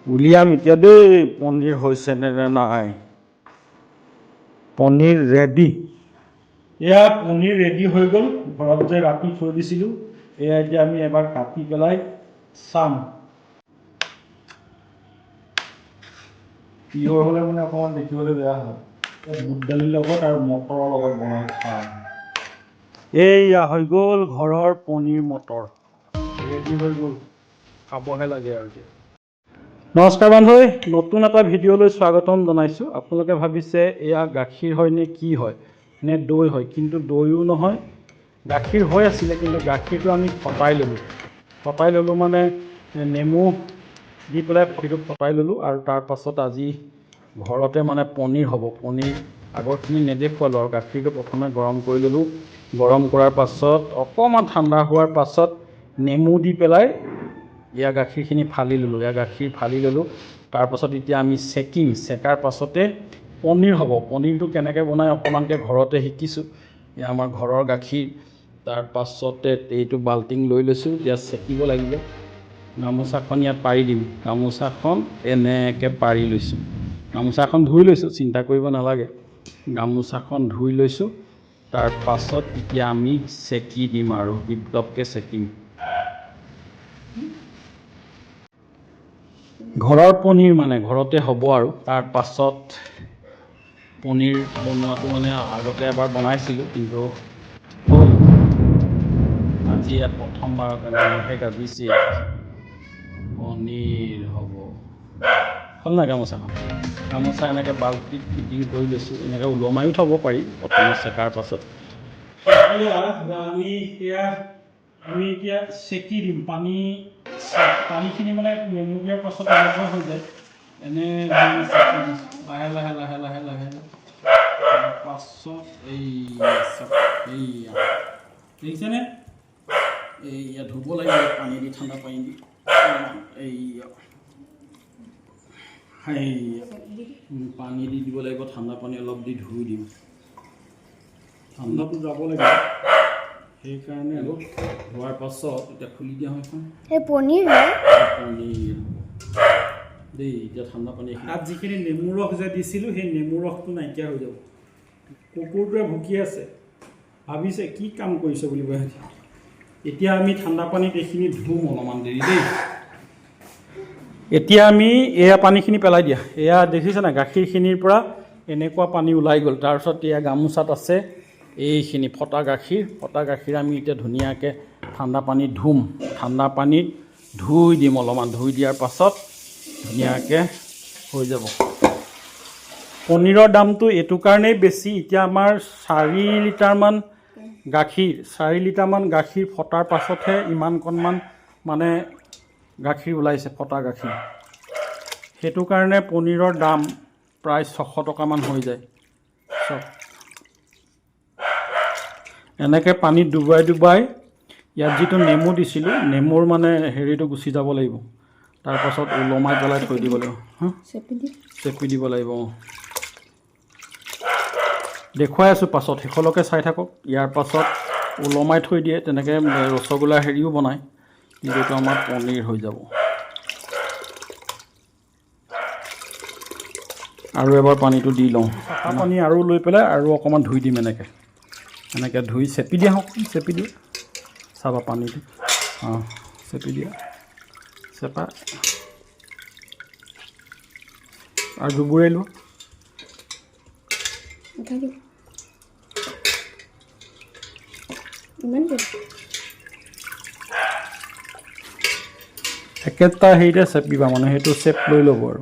উলিয়াম এতিয়া দেই পনীৰ হৈছে নে নাই। পনীৰ ৰেডি। এয়া পনীৰ ৰেডি হৈ গ'ল। ঘৰত যে ৰাতি থৈ দিছিলোঁ এয়া এতিয়া আমি এবাৰ কাটি পেলাই চাম। পিয়ৰ হ'লে মানে অকণমান দেখিবলৈ বেয়া হয়। বুট দালিৰ লগত আৰু মটৰৰ লগত বনাই খাম। এইয়া হৈ গ'ল ঘৰৰ পনীৰ মটৰ ৰেডি হৈ গ'ল। খাবহে লাগে আৰু এতিয়া। নমস্কাৰ বান্ধৱী, নতুন এটা ভিডিঅ'লৈ স্বাগতম জনাইছোঁ। আপোনালোকে ভাবিছে এয়া গাখীৰ হয় নে কি হয় নে দৈ হয়, কিন্তু দৈও নহয়, গাখীৰ হৈ আছিলে, কিন্তু গাখীৰটো আমি ফটাই ল'লোঁ মানে নেমু দি পেলাই গাখীৰটো ফটাই ল'লোঁ। আৰু তাৰপাছত আজি ঘৰতে মানে পনীৰ হ'ব। পনীৰ আগৰখিনি নেদেখুৱালোঁ আৰু গাখীৰটো প্ৰথমে গৰম কৰি ল'লোঁ। গৰম কৰাৰ পাছত অকণমান ঠাণ্ডা হোৱাৰ পাছত নেমু দি পেলাই এয়া গাখীৰখিনি ফালি ল'লোঁ। গাখীৰ ফালি ল'লোঁ। তাৰপাছত এতিয়া আমি চেকিম। চেকাৰ পাছতে পনীৰ হ'ব। পনীৰটো কেনেকৈ বনাই অকণমানকৈ ঘৰতে শিকিছোঁ। এয়া আমাৰ ঘৰৰ গাখীৰ। তাৰপাছতে এইটো বাল্টিং লৈ লৈছোঁ। এতিয়া চেকিব লাগিব। গামোচাখন ইয়াত পাৰি দিম। গামোচাখন এনেকৈ পাৰি লৈছোঁ। গামোচাখন ধুই লৈছোঁ, চিন্তা কৰিব নালাগে। গামোচাখন ধুই লৈছোঁ। তাৰপাছত এতিয়া আমি চেকি দিম আৰু বিপ্লৱকৈ চেকিম। ঘৰৰ পনীৰ মানে ঘৰতে হ'ব আৰু। তাৰপাছত পনীৰ বনোৱাটো মানে আগতে এবাৰ বনাইছিলোঁ, কিন্তু আজি ইয়াত প্ৰথমবাৰৰ কাৰণে মহে গাজিছে। পনীৰ হ'ব। হ'ল নাই গামোচা এনেকৈ বাল্টিত ফিটিং কৰি লৈছোঁ। এনেকৈ ওলমাইও থ'ব পাৰি প্ৰথমে চেকাৰ পাছত। আমি এতিয়া চেকি দিম। পানীখিনি মানে নেমু দিয়াৰ পাছত এনেকুৱা হৈ যায়। লাহে তাৰপাছত এইয়া দেখিছেনে? এইয়া ধুব লাগিব পানী দি, ঠাণ্ডা পানী দি। এইয়া পানী দি দিব লাগিব, ঠাণ্ডা পানী অলপ দি ধুই দিম। ঠাণ্ডাটো যাব লাগিব, সেইকাৰণে আৰু ধোৱাৰ পাছত এতিয়া খুলি দিয়া হয় এখন। পনীৰ হয় পনীৰ দেই। এতিয়া ঠাণ্ডা পানী তাত যিখিনি নেমু ৰস যে দিছিলোঁ, সেই নেমু ৰসটো নাইকিয়া হৈ যাব। কুকুৰটোৱে ভুকি আছে, ভাবিছে কি কাম কৰিছে বুলি কৈ। এতিয়া আমি ঠাণ্ডা পানীত এইখিনি ধুম অলপমান দেৰি দেই। এতিয়া আমি এয়া পানীখিনি পেলাই দিয়া। এয়া দেখিছে নাই, গাখীৰখিনিৰ পৰা এনেকুৱা পানী ওলাই গ'ল। তাৰপিছত এয়া গামোচাত আছে এইখিনি ফটা গাখীৰ আমি এতিয়া ধুনীয়াকৈ ঠাণ্ডা পানীত ধুম। ঠাণ্ডা পানীত ধুই দিম অলপমান। ধুই দিয়াৰ পাছত ধুনীয়াকৈ হৈ যাব। পনীৰৰ দামটো এইটো কাৰণেই বেছি। এতিয়া আমাৰ 4 লিটাৰমান গাখীৰ ফটাৰ পাছতহে ইমানকণমান মানে গাখীৰ ওলাইছে, ফটা গাখীৰ। সেইটো কাৰণে পনীৰৰ দাম প্ৰায় 600 টকামান হৈ যায়। এনেকৈ পানীত ডুবাই ইয়াত যিটো নেমু দিছিলোঁ, নেমুৰ মানে হেৰিটো গুচি যাব লাগিব। তাৰপাছত ওলমাই পেলাই থৈ দিব লাগিব। চেপি দিব লাগিব। দেখুৱাই আছোঁ পাছত, শেষলৈকে চাই থাকক। ইয়াৰ পাছত ওলমাই থৈ দিয়ে, তেনেকৈ ৰসগোল্লাৰ হেৰিও বনায়, কিন্তু এইটো আমাৰ পনীৰ হৈ যাব। আৰু এবাৰ পানীটো দি লওঁ। পানী আৰু লৈ পেলাই আৰু অকণমান ধুই দিম। এনেকৈ ধুই চেপি দিয়া হওক, চেপি দিয়া। চাবা পানীটো, চেপি দিয়া, চেপা আৰু ডুবুৰাই লোৱা। একেটা হেৰিতে চেপিবা, মানে সেইটো চেপ লৈ ল'ব আৰু।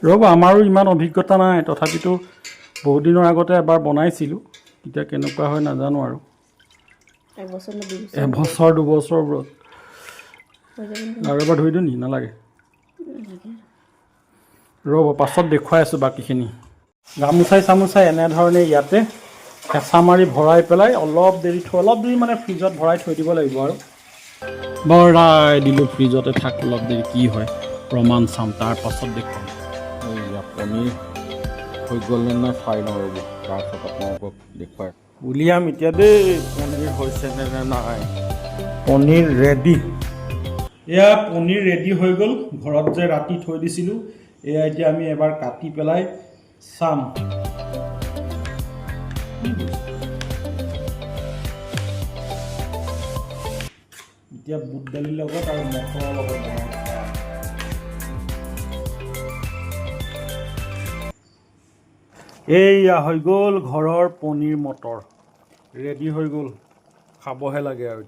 ৰ'ব, আমাৰো ইমান অভিজ্ঞতা নাই, তথাপিতো বহুত দিনৰ আগতে এবাৰ বনাইছিলোঁ। এতিয়া কেনেকুৱা হয় নাজানো আৰু। এবছৰ 2 বছৰবোৰত আৰু এবাৰ ধুই দিওঁ নি? নালাগে, ৰ'ব পাছত দেখুৱাই আছোঁ বাকীখিনি। গামোচাই এনেধৰণে ইয়াতে হেঁচা মাৰি ভৰাই পেলাই অলপ দেৰি মানে ফ্ৰিজত ভৰাই থৈ দিব লাগিব আৰু। ভৰাই দিলোঁ ফ্ৰিজতে, থাক অলপ দেৰি, কি হয় প্ৰমাণ চাম, তাৰপাছত দেখুৱাম। এইয়া পনীৰ হৈ গ'লনে নাই চাই লওঁ ৰ'ব, তাৰপিছত আপোনালোকক দেখুৱাই উলিয়াম এতিয়া দেই পনীৰ হৈছে নে নাই। পনীৰ ৰেডি। এয়া পনীৰ ৰেডি হৈ গ'ল, ঘৰত যে ৰাতি থৈ দিছিলোঁ। এয়া এতিয়া আমি এবাৰ কাটি পেলাই চাম। এতিয়া বুট দালিৰ লগত আৰু মটৰৰ লগত বনাই খাম। এইয়া হৈ গ'ল ঘৰৰ পনীৰ মটৰ ৰেডি হৈ গ'ল, খাবহে লাগে আৰু এতিয়া।